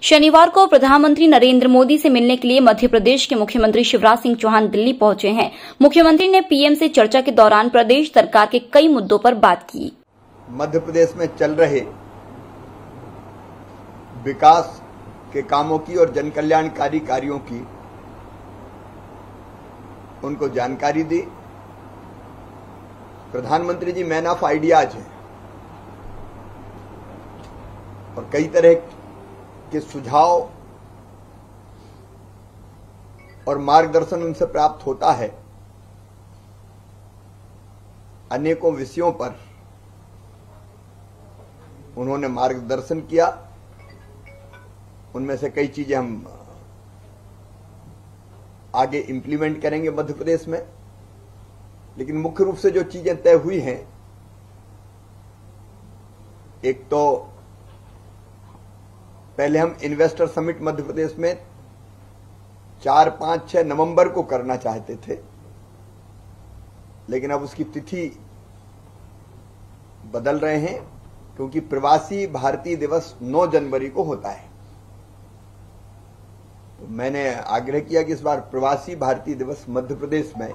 शनिवार को प्रधानमंत्री नरेंद्र मोदी से मिलने के लिए मध्य प्रदेश के मुख्यमंत्री शिवराज सिंह चौहान दिल्ली पहुंचे हैं। मुख्यमंत्री ने पीएम से चर्चा के दौरान प्रदेश सरकार के कई मुद्दों पर बात की। मध्य प्रदेश में चल रहे विकास के कामों की और जनकल्याणकारी कार्यों की उनको जानकारी दी। प्रधानमंत्री जी मैन ऑफ आइडियाज हैं और कई तरह के सुझाव और मार्गदर्शन उनसे प्राप्त होता है। अनेकों विषयों पर उन्होंने मार्गदर्शन किया। उनमें से कई चीजें हम आगे इंप्लीमेंट करेंगे मध्य प्रदेश में, लेकिन मुख्य रूप से जो चीजें तय हुई हैं, एक तो पहले हम इन्वेस्टर समिट मध्य प्रदेश में 4, 5, 6 नवंबर को करना चाहते थे, लेकिन अब उसकी तिथि बदल रहे हैं क्योंकि प्रवासी भारतीय दिवस 9 जनवरी को होता है। तो मैंने आग्रह किया कि इस बार प्रवासी भारतीय दिवस मध्य प्रदेश में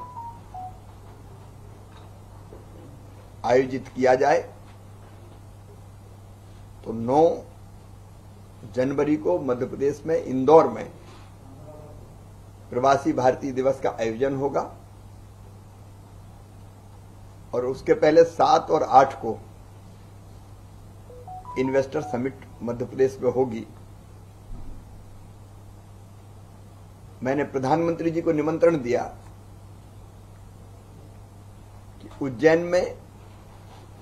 आयोजित किया जाए। तो 9 जनवरी को मध्य प्रदेश में इंदौर में प्रवासी भारतीय दिवस का आयोजन होगा और उसके पहले 7 और 8 को इन्वेस्टर समिट मध्य प्रदेश में होगी। मैंने प्रधानमंत्री जी को निमंत्रण दिया कि उज्जैन में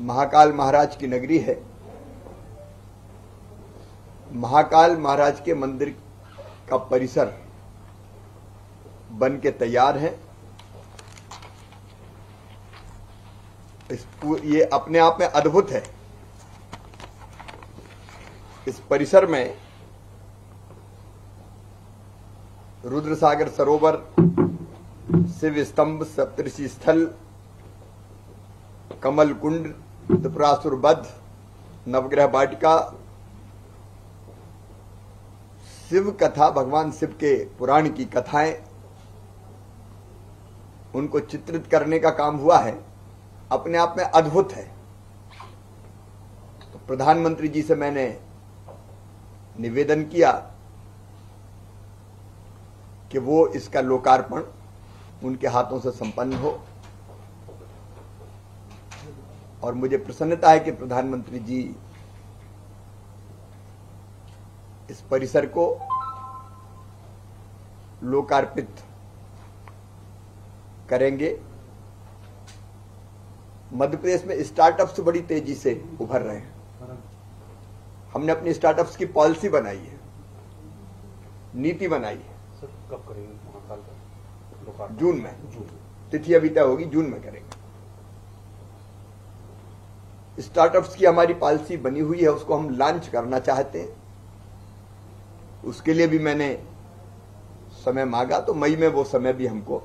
महाकाल महाराज की नगरी है। महाकाल महाराज के मंदिर का परिसर बन के तैयार है। ये अपने आप में अद्भुत है। इस परिसर में रुद्रसागर सरोवर, शिव स्तंभ, सप्तऋषि स्थल, कमल कुंड, त्रिपुरासुर वध, नवग्रह वाटिका, शिव कथा, भगवान शिव के पुराण की कथाएं, उनको चित्रित करने का काम हुआ है, अपने आप में अद्भुत है। तो प्रधानमंत्री जी से मैंने निवेदन किया कि वो इसका लोकार्पण उनके हाथों से संपन्न हो और मुझे प्रसन्नता है कि प्रधानमंत्री जी इस परिसर को लोकार्पित करेंगे। मध्य प्रदेश में स्टार्टअप्स बड़ी तेजी से उभर रहे हैं। हमने अपनी स्टार्टअप्स की पॉलिसी बनाई है, नीति बनाई है। सर कब करेंगे महाकाल का लोकार्पण? जून में। तिथि अभी तय होगी, जून में करेंगे। स्टार्टअप्स की हमारी पॉलिसी बनी हुई है, उसको हम लॉन्च करना चाहते हैं। उसके लिए भी मैंने समय मांगा, तो मई में वो समय भी हमको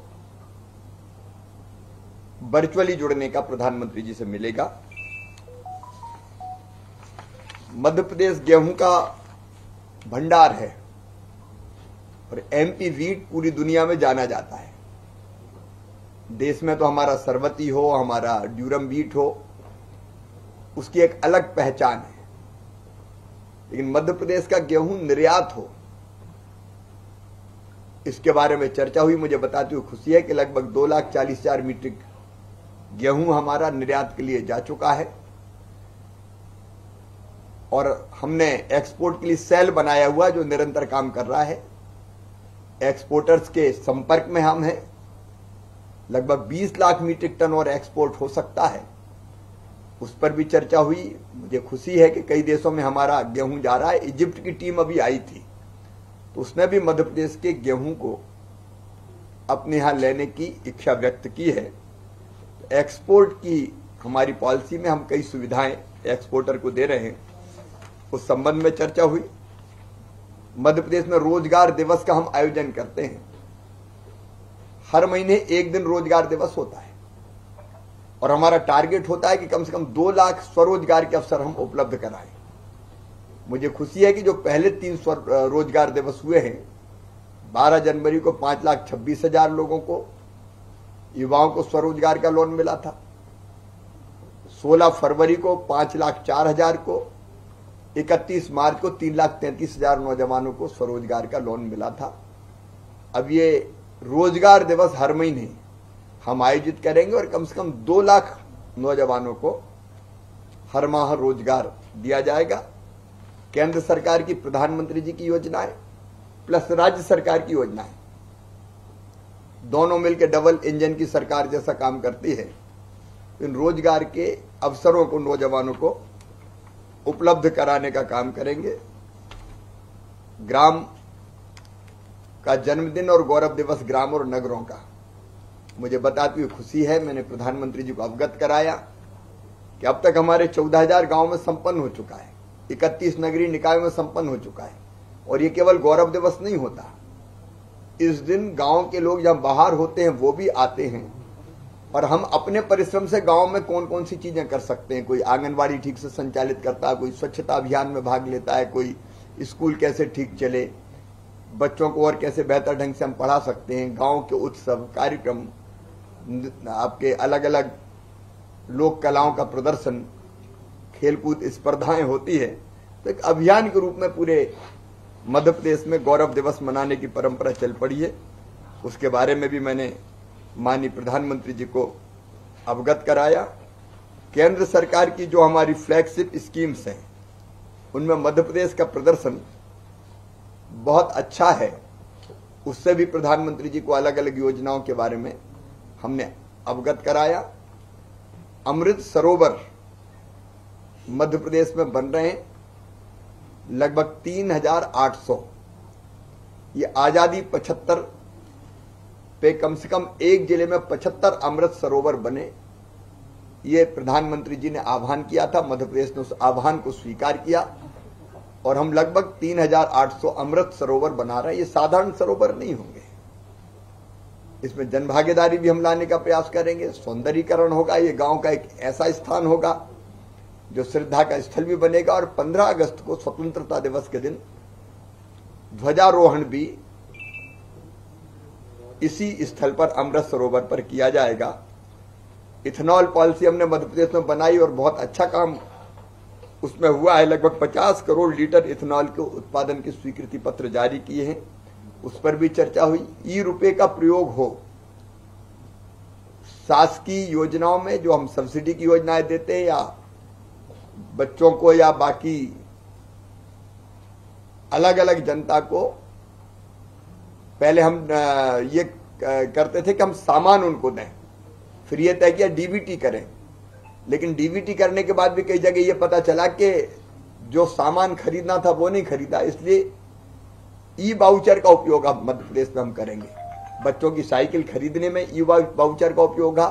वर्चुअली जुड़ने का प्रधानमंत्री जी से मिलेगा। मध्य प्रदेश गेहूं का भंडार है और एमपी वीट पूरी दुनिया में जाना जाता है। देश में तो हमारा सरवती हो, हमारा ड्यूरम वीट हो, उसकी एक अलग पहचान है, लेकिन मध्य प्रदेश का गेहूं निर्यात हो, इसके बारे में चर्चा हुई। मुझे बताते हुए खुशी है कि लगभग 2,40,000 मीट्रिक गेहूं हमारा निर्यात के लिए जा चुका है और हमने एक्सपोर्ट के लिए सेल बनाया हुआ जो निरंतर काम कर रहा है। एक्सपोर्टर्स के संपर्क में हम हैं। लगभग 20 लाख मीट्रिक टन और एक्सपोर्ट हो सकता है, उस पर भी चर्चा हुई। मुझे खुशी है कि कई देशों में हमारा गेहूं जा रहा है। इजिप्ट की टीम अभी आई थी, तो उसने भी मध्य प्रदेश के गेहूं को अपने यहां लेने की इच्छा व्यक्त की है। तो एक्सपोर्ट की हमारी पॉलिसी में हम कई सुविधाएं एक्सपोर्टर को दे रहे हैं, उस संबंध में चर्चा हुई। मध्य प्रदेश में रोजगार दिवस का हम आयोजन करते हैं। हर महीने एक दिन रोजगार दिवस होता है और हमारा टारगेट होता है कि कम से कम 2 लाख स्वरोजगार के अवसर हम उपलब्ध कराएं। मुझे खुशी है कि जो पहले 3 रोजगार दिवस हुए हैं, 12 जनवरी को 5,26,000 लोगों को, युवाओं को स्वरोजगार का लोन मिला था। 16 फरवरी को 5,04,000 को, 31 मार्च को 3,33,000 नौजवानों को स्वरोजगार का लोन मिला था। अब ये रोजगार दिवस हर महीने हम आयोजित करेंगे और कम से कम 2 लाख नौजवानों को हर माह रोजगार दिया जाएगा। केंद्र सरकार की प्रधानमंत्री जी की योजनाएं प्लस राज्य सरकार की योजनाएं दोनों मिलकर डबल इंजन की सरकार जैसा काम करती है। इन रोजगार के अवसरों को नौजवानों को उपलब्ध कराने का काम करेंगे। ग्राम का जन्मदिन और गौरव दिवस ग्राम और नगरों का मुझे बताती हुई खुशी है। मैंने प्रधानमंत्री जी को अवगत कराया कि अब तक हमारे 14,000 गांव में संपन्न हो चुका है, 31 नगरीय निकायों में संपन्न हो चुका है। और ये केवल गौरव दिवस नहीं होता, इस दिन गांव के लोग जहां बाहर होते हैं वो भी आते हैं और हम अपने परिश्रम से गांव में कौन कौन सी चीजें कर सकते हैं। कोई आंगनबाड़ी ठीक से संचालित करता है, कोई स्वच्छता अभियान में भाग लेता है, कोई स्कूल कैसे ठीक चले, बच्चों को और कैसे बेहतर ढंग से हम पढ़ा सकते हैं। गांव के उत्सव कार्यक्रम, आपके अलग अलग लोक कलाओं का प्रदर्शन, खेलकूद स्पर्धाएं होती है। तो एक अभियान के रूप में पूरे मध्य प्रदेश में गौरव दिवस मनाने की परंपरा चल पड़ी है। उसके बारे में भी मैंने माननीय प्रधानमंत्री जी को अवगत कराया। केंद्र सरकार की जो हमारी फ्लैगशिप स्कीम्स हैं उनमें मध्य प्रदेश का प्रदर्शन बहुत अच्छा है। उससे भी प्रधानमंत्री जी को अलग अलग योजनाओं के बारे में हमने अवगत कराया। अमृत सरोवर मध्य प्रदेश में बन रहे हैं लगभग 3,800। ये आजादी 75 पे कम से कम एक जिले में 75 अमृत सरोवर बने। ये प्रधानमंत्री जी ने आह्वान किया था, मध्य प्रदेश ने उस आह्वान को स्वीकार किया और हम लगभग 3,800 अमृत सरोवर बना रहे हैं। ये साधारण सरोवर नहीं होंगे, इसमें जनभागीदारी भी हम लाने का प्रयास करेंगे, सौंदर्यीकरण होगा। ये गांव का एक ऐसा स्थान होगा जो श्रद्धा का स्थल भी बनेगा। और 15 अगस्त को स्वतंत्रता दिवस के दिन ध्वजारोहण भी इसी स्थल पर अमृत सरोवर पर किया जाएगा। इथेनॉल पॉलिसी हमने मध्य प्रदेश में बनाई और बहुत अच्छा काम उसमें हुआ है। लगभग 50 करोड़ लीटर इथेनॉल के उत्पादन की स्वीकृति पत्र जारी किए हैं, उस पर भी चर्चा हुई। ई-रुपए का प्रयोग हो, शासकीय योजनाओं में जो हम सब्सिडी की योजनाएं देते हैं या बच्चों को या बाकी अलग अलग जनता को, पहले हम ये करते थे कि हम सामान उनको दें, फिर ये तय किया डीबीटी करें। लेकिन डीबीटी करने के बाद भी कई जगह ये पता चला कि जो सामान खरीदना था वो नहीं खरीदा, इसलिए ई वाउचर का उपयोग अब मध्य प्रदेश में हम करेंगे। बच्चों की साइकिल खरीदने में ई वाउचर का उपयोग है,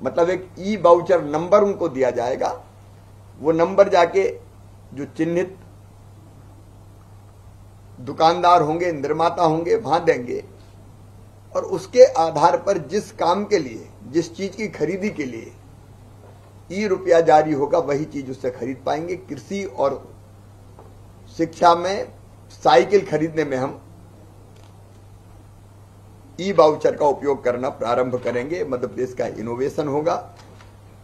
मतलब एक ई वाउचर नंबर उनको दिया जाएगा। वो नंबर जाके जो चिन्हित दुकानदार होंगे, निर्माता होंगे, वहां देंगे और उसके आधार पर जिस काम के लिए, जिस चीज की खरीदी के लिए ई-रुपया जारी होगा वही चीज उससे खरीद पाएंगे। कृषि और शिक्षा में साइकिल खरीदने में हम ई वाउचर का उपयोग करना प्रारंभ करेंगे। मध्य प्रदेश का इनोवेशन होगा।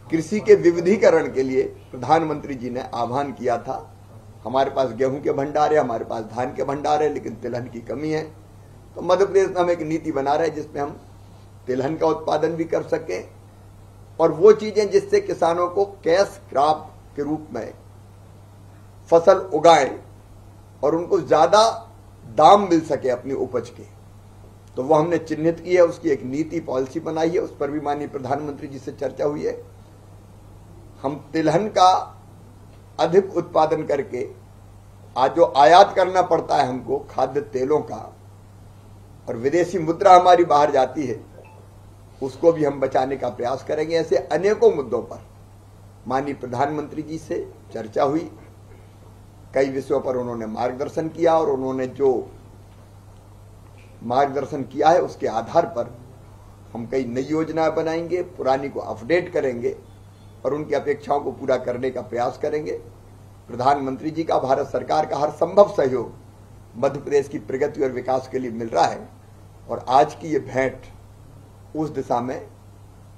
कृषि के विविधीकरण के लिए प्रधानमंत्री जी ने आह्वान किया था। हमारे पास गेहूं के भंडार है, हमारे पास धान के भंडार है, लेकिन तिलहन की कमी है। तो मध्य प्रदेश में हम एक नीति बना रहे हैं जिसमें हम तिलहन का उत्पादन भी कर सकें और वो चीजें जिससे किसानों को कैश क्रॉप के रूप में फसल उगाएं और उनको ज्यादा दाम मिल सके अपनी उपज के, तो वो हमने चिन्हित की है। उसकी एक नीति पॉलिसी बनाई है, उस पर भी माननीय प्रधानमंत्री जी से चर्चा हुई है। हम तिलहन का अधिक उत्पादन करके आज जो आयात करना पड़ता है हमको खाद्य तेलों का और विदेशी मुद्रा हमारी बाहर जाती है, उसको भी हम बचाने का प्रयास करेंगे। ऐसे अनेकों मुद्दों पर माननीय प्रधानमंत्री जी से चर्चा हुई। कई विषयों पर उन्होंने मार्गदर्शन किया और उन्होंने जो मार्गदर्शन किया है उसके आधार पर हम कई नई योजनाएं बनाएंगे, पुरानी को अपडेट करेंगे और उनकी अपेक्षाओं को पूरा करने का प्रयास करेंगे। प्रधानमंत्री जी का, भारत सरकार का हर संभव सहयोग मध्य प्रदेश की प्रगति और विकास के लिए मिल रहा है। और आज की ये भेंट उस दिशा में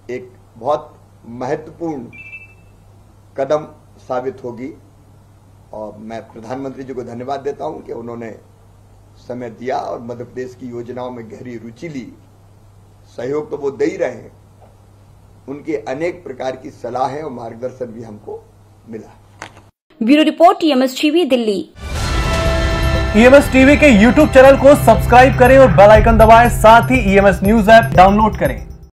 एक बहुत महत्वपूर्ण कदम साबित होगी। और मैं प्रधानमंत्री जी को धन्यवाद देता हूं कि उन्होंने समय दिया और मध्य प्रदेश की योजनाओं में गहरी रुचि ली। सहयोग तो वो दे ही रहे हैं, उनके अनेक प्रकार की सलाहें और मार्गदर्शन भी हमको मिला। Bureau report, EMS TV, Delhi. EMS TV के YouTube चैनल को सब्सक्राइब करें और बेल आइकन दबाएं, साथ ही ईएमएस न्यूज ऐप डाउनलोड करें।